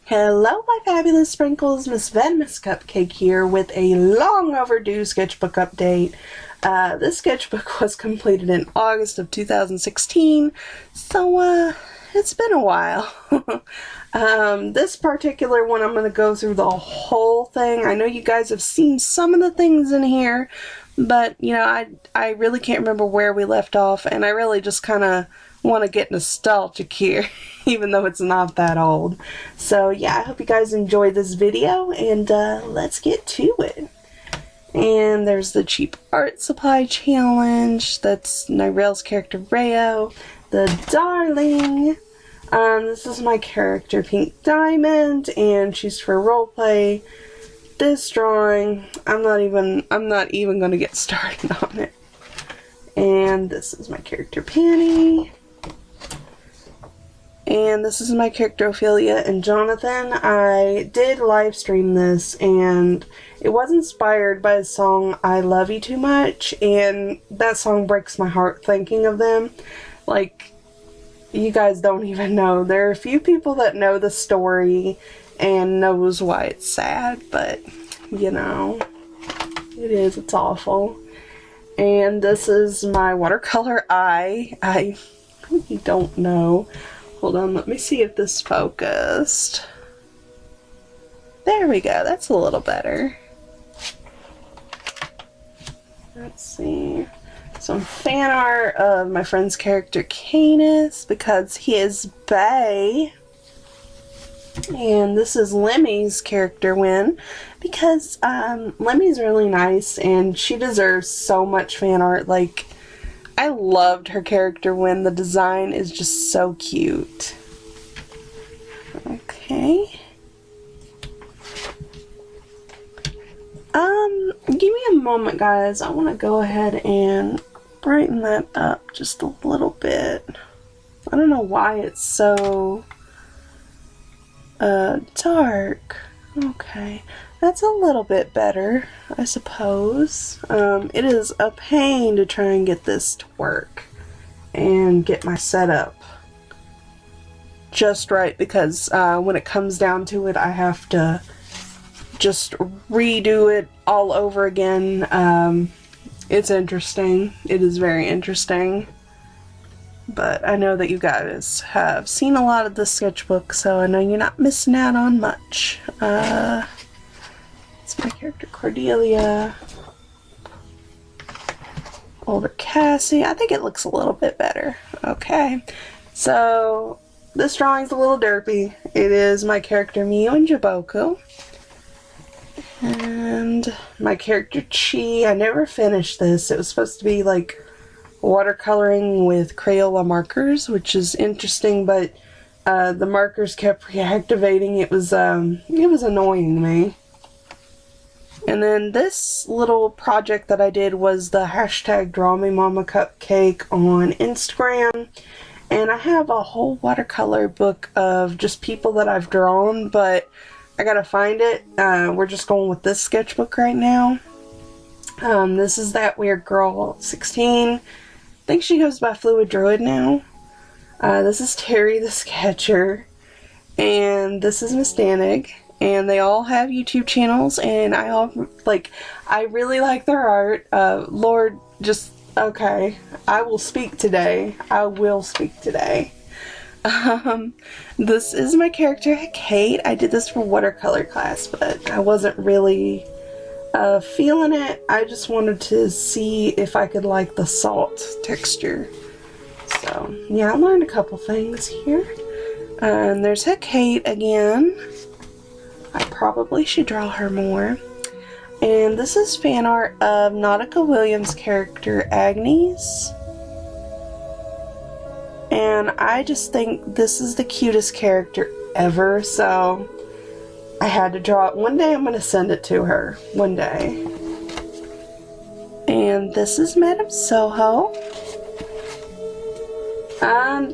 Hello my fabulous sprinkles, Miss Venomous Cupcake here with a long overdue sketchbook update. This sketchbook was completed in August of 2016, so it's been a while. This particular one I'm going to go through the whole thing. I know you guys have seen some of the things in here, but you know, I really can't remember where we left off, and I really just kind of want to get nostalgic here, even though it's not that old. So yeah, I hope you guys enjoy this video, and let's get to it. And there's the cheap art supply challenge. That's Nirel's character Rayo, the darling. This is my character Pink Diamond, and she's for roleplay. This drawing, I'm not even gonna get started on it. And this is my character Penny. And this is my character Ophelia and Jonathan. I did live stream this, and it was inspired by the song I Love You Too Much, and that song breaks my heart thinking of them. Like, you guys don't even know. There are a few people that know the story and knows why it's sad, but you know, it's awful. And this is my watercolor eye. I really don't know. Hold on, let me see if this focused. There we go, that's a little better. Let's see. Some fan art of my friend's character Canis, because he is bae. And this is Lemmy's character Win, because Lemmy's really nice and she deserves so much fan art. Like, I loved her character when the design is just so cute. Okay. Give me a moment, guys. I want to go ahead and brighten that up just a little bit. I don't know why it's so dark. Okay. That's a little bit better, I suppose. It is a pain to try and get this to work and get my setup just right, because when it comes down to it, I have to just redo it all over again. It's interesting. It is very interesting. But I know that you guys have seen a lot of this sketchbook, so I know you're not missing out on much. It's my character Cordelia. Older Cassie. I think it looks a little bit better. Okay. So this drawing's a little derpy. It is my character Miyu and Jiboku. And my character Chi. I never finished this. It was supposed to be like watercoloring with Crayola markers, which is interesting, but the markers kept reactivating. It was annoying me. And then this little project that I did was the hashtag Draw Me Mama Cupcake on Instagram. And I have a whole watercolor book of just people that I've drawn, but I gotta find it. We're just going with this sketchbook right now. This is That Weird Girl 16. I think she goes by Fluid Druid now. This is Terry the Sketcher. And this is Miss Danig. And they all have YouTube channels, and I really like their art. Lord, just, okay, I will speak today. I will speak today. This is my character Kate. I did this for watercolor class, but I wasn't really feeling it. I just wanted to see if I could like the salt texture. So, yeah, I learned a couple things here. And there's Kate again. I probably should draw her more. And this is fan art of Nautica Williams' character Agnes. And I just think this is the cutest character ever, so I had to draw it. One day I'm going to send it to her. One day. And this is Madame Soho.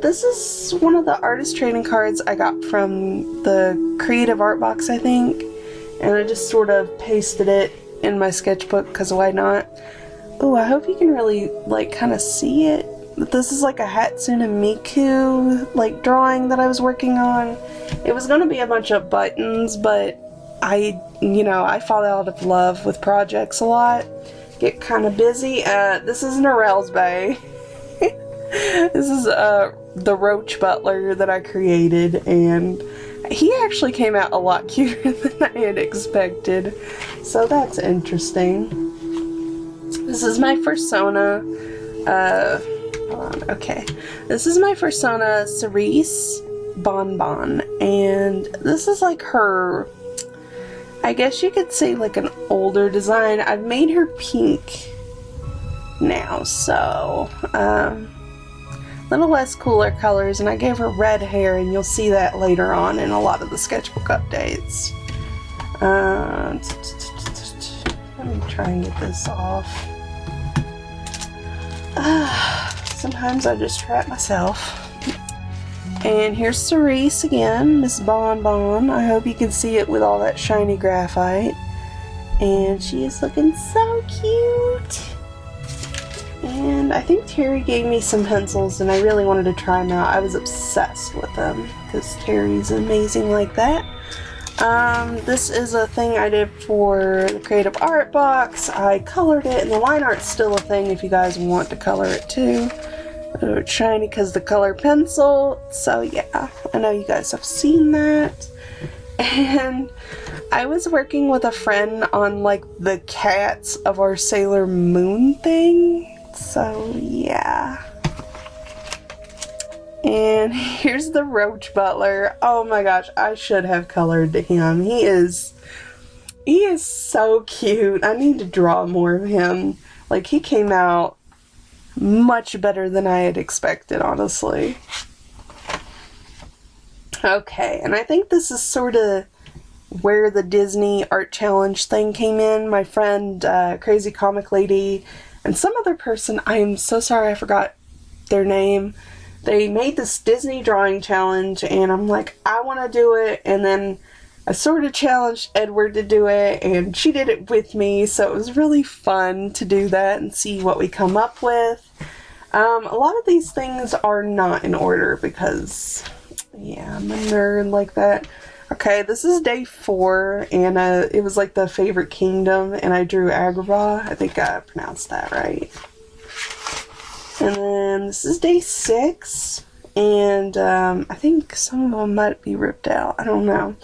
This is one of the artist trading cards I got from the Creative Art Box, I think. And I just sort of pasted it in my sketchbook, because why not? Ooh, I hope you can really, like, kind of see it. This is like a Hatsune Miku like drawing that I was working on. It was gonna be a bunch of buttons, but I fall out of love with projects a lot. Get kind of busy. This is Narelle's Bay. This is the Roach Butler that I created, and he actually came out a lot cuter than I had expected. So that's interesting. This is my Fursona. Hold on, okay. This is my Fursona Cerise Bonbon, and this is like her, I guess you could say like an older design. I've made her pink now, so a little less cooler colors, and I gave her red hair, and you'll see that later on in a lot of the sketchbook updates. Let me try and get this off. Sometimes I just trap myself. And here's Cerise again, Miss Bonbon. I hope you can see it with all that shiny graphite. And she is looking so cute. And I think Terry gave me some pencils and I really wanted to try them out. I was obsessed with them because Terry's amazing like that. This is a thing I did for the Creative Art box. I colored it, and the line art's still a thing if you guys want to color it too. It's shiny because the color pencil, so yeah, I know you guys have seen that. And I was working with a friend on like the cats of our Sailor Moon thing, so yeah. And here's the Roach Butler. Oh my gosh, I should have colored him. He is so cute. I need to draw more of him. Like, he came out much better than I had expected, honestly. Okay, and I think this is sort of where the Disney Art Challenge thing came in. My friend, Crazy Comic Lady, and some other person, I'm so sorry I forgot their name. They made this Disney drawing challenge, and I'm like, I want to do it, and then I sort of challenged Edward to do it, and she did it with me, so it was really fun to do that and see what we come up with. A lot of these things are not in order because, yeah, I'm a nerd like that. Okay, this is day 4, and it was like the favorite kingdom, and I drew Agrabah. I think I pronounced that right. And then this is day 6, and I think some of them might be ripped out. I don't know.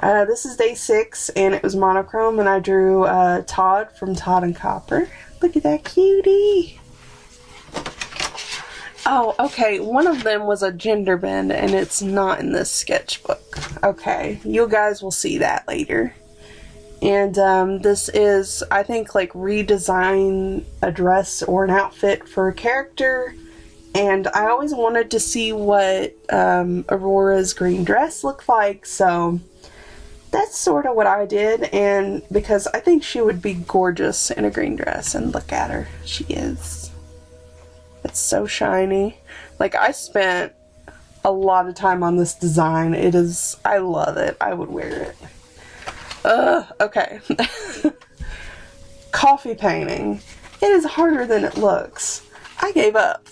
This is day 6, and it was monochrome, and I drew Todd from Todd and Copper. Look at that cutie! Oh, okay, one of them was a gender bend, and it's not in this sketchbook. Okay, you guys will see that later. And this is, I think, like redesign a dress or an outfit for a character. And I always wanted to see what Aurora's green dress looked like, so that's sort of what I did. And because I think she would be gorgeous in a green dress, and look at her, she is. It's so shiny. Like, I spent a lot of time on this design. It is, I love it. I would wear it. Okay. Coffee painting. It is harder than it looks. I gave up.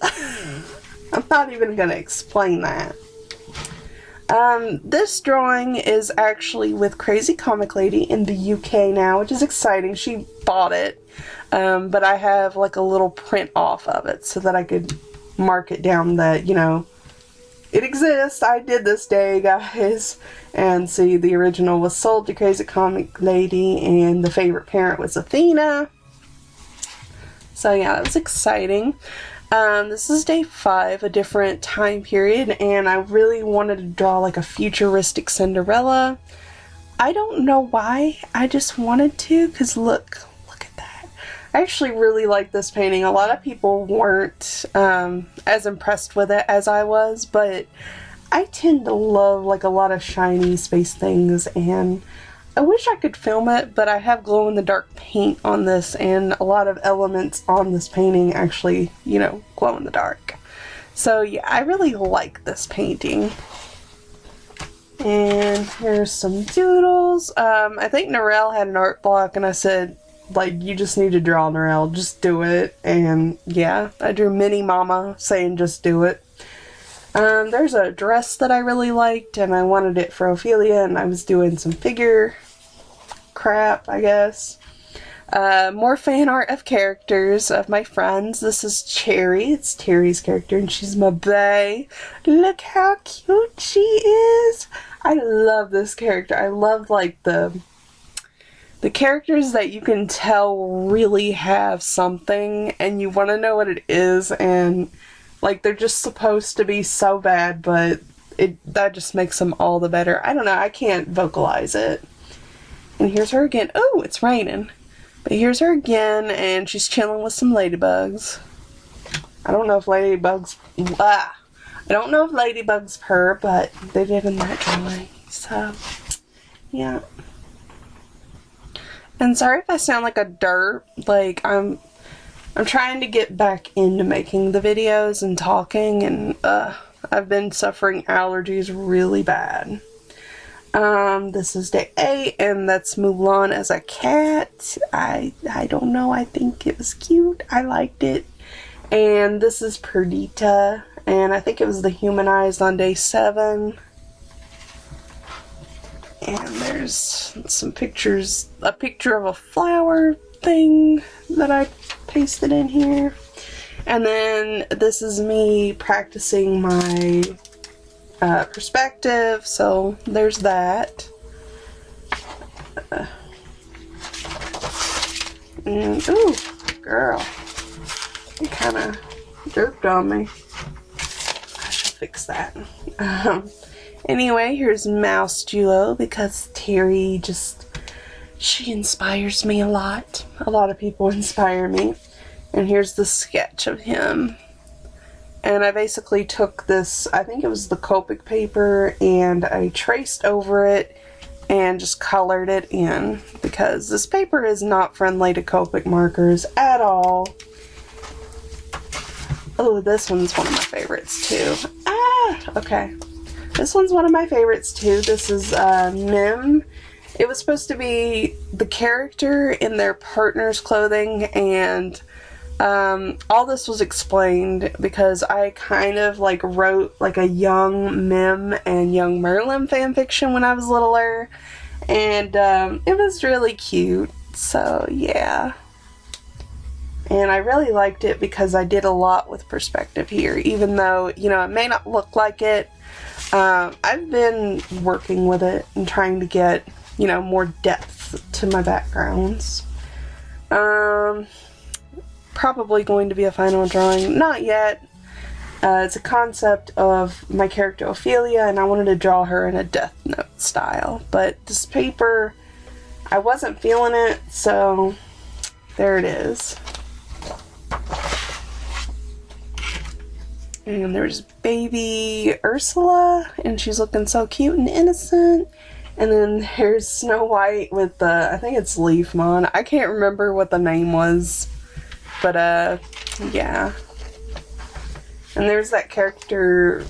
I'm not even going to explain that. This drawing is actually with Crazy Comic Lady in the UK now, which is exciting. She bought it, but I have like a little print off of it so that I could mark it down that, you know, it exists. I did this day, guys. And see, the original was sold to Crazy Comic Lady, and the favorite parent was Athena. So yeah, it was exciting. This is day 5, a different time period, and I really wanted to draw like a futuristic Cinderella. I don't know why, I just wanted to, because look at that. I actually really like this painting. A lot of people weren't as impressed with it as I was, but I tend to love like a lot of shiny space things, and I wish I could film it, but I have glow-in-the-dark paint on this, and a lot of elements on this painting actually, you know, glow in the dark. So yeah, I really like this painting. And here's some doodles. I think Narelle had an art block, and I said, Like, you just need to draw an RL, just do it. And yeah, I drew Mini Mama saying just do it. There's a dress that I really liked, and I wanted it for Ophelia, and I was doing some figure crap, I guess. More fan art of characters of my friends. This is Cherry. It's Terry's character, and she's my bae. Look how cute she is. I love this character. I love, like, the characters that you can tell really have something, and you want to know what it is, and like, they're just supposed to be so bad, but that just makes them all the better. I don't know, I can't vocalize it. And here's her again. Oh, it's raining. But here's her again, and she's chilling with some ladybugs. I don't know if ladybugs purr, but they did in that drawing. So, yeah. And sorry if I sound like a derp. Like, I'm trying to get back into making the videos and talking, and I've been suffering allergies really bad. This is day 8, and that's Mulan as a cat. I don't know, I think it was cute. I liked it. And this is Perdita, and I think it was the humanized on day 7. And there's some pictures, a picture of a flower thing that I pasted in here. And then this is me practicing my perspective, so there's that. And, ooh, girl, you kind of derped on me. I should fix that. Anyway, here's Mouse Duo, because Terry she inspires me a lot. A lot of people inspire me. And here's the sketch of him. And I basically took this, I think it was the Copic paper, and I traced over it and just colored it in, because this paper is not friendly to Copic markers at all. Oh, this one's one of my favorites too. Okay. This one's one of my favorites too. This is Mim. It was supposed to be the character in their partner's clothing, and all this was explained because I kind of like wrote like a young Mim and young Merlin fanfiction when I was littler, and it was really cute. So yeah. And I really liked it because I did a lot with perspective here, even though, you know, it may not look like it. I've been working with it and trying to get, you know, more depth to my backgrounds. Probably going to be a final drawing. Not yet. It's a concept of my character Ophelia, and I wanted to draw her in a Death Note style. But this paper, I wasn't feeling it, so there it is. And there's baby Ursula, and she's looking so cute and innocent. And then there's Snow White with the, I think it's Leafmon. I can't remember what the name was, but yeah. And there's that character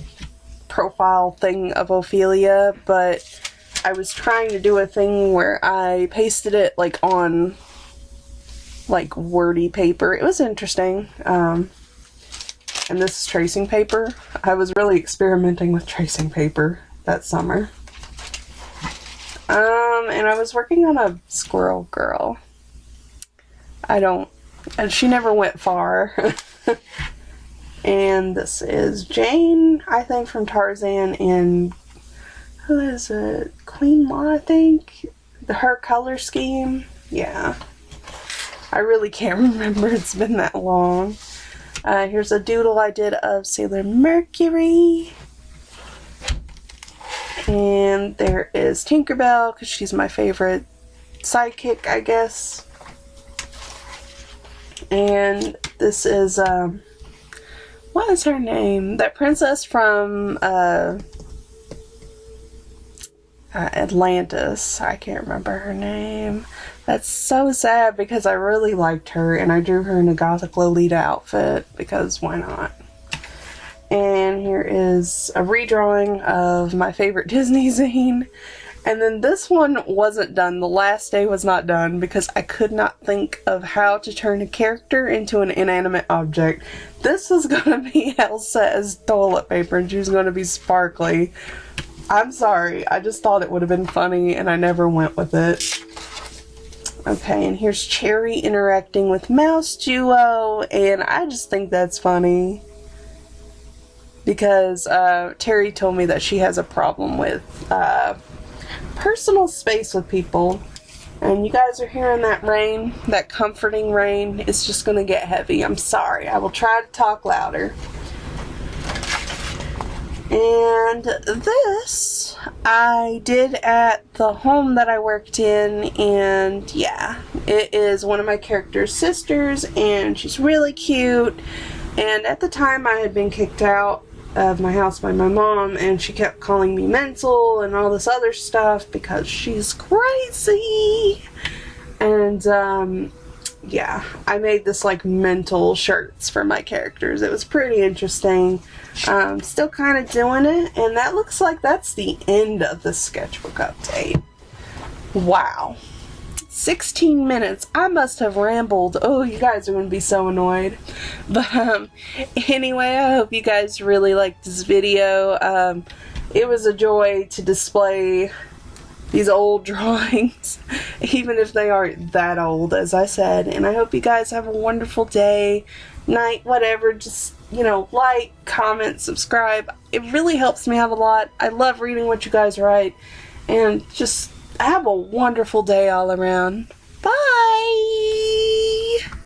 profile thing of Ophelia, but I was trying to do a thing where I pasted it like on like wordy paper. It was interesting. And this is tracing paper. I was really experimenting with tracing paper that summer. And I was working on a squirrel girl. And she never went far. And this is Jane, I think, from Tarzan, and who is it? Queen Ma, I think? Her color scheme? Yeah. I really can't remember. It's been that long. Here's a doodle I did of Sailor Mercury. And there is Tinkerbell, because she's my favorite sidekick, I guess. And this is, what is her name? That princess from Atlantis. I can't remember her name. That's so sad because I really liked her, and I drew her in a Gothic Lolita outfit because why not? And here is a redrawing of my favorite Disney zine, And then this one wasn't done. The last day was not done because I could not think of how to turn a character into an inanimate object. This was going to be Elsa as toilet paper and she was going to be sparkly. I'm sorry, I just thought it would have been funny and I never went with it. Okay, and here's Cherry interacting with Mouse Duo, and I just think that's funny. Because Terry told me that she has a problem with personal space with people. And you guys are hearing that rain, that comforting rain. It's just going to get heavy. I'm sorry. I will try to talk louder. And this I did at the home that I worked in, and yeah, it is one of my character's sisters, and she's really cute. And at the time I had been kicked out of my house by my mom, and she kept calling me mental and all this other stuff because she's crazy. And yeah, I made this like mental shirts for my characters. It was pretty interesting. Still kind of doing it, and that looks like that's the end of the sketchbook update. Wow. 16 minutes. I must have rambled. Oh, you guys are going to be so annoyed. But anyway, I hope you guys really liked this video. It was a joy to display these old drawings, even if they aren't that old, as I said. And I hope you guys have a wonderful day, night, whatever. Just, you know, like, comment, subscribe. It really helps me out a lot. I love reading what you guys write. And just have a wonderful day all around.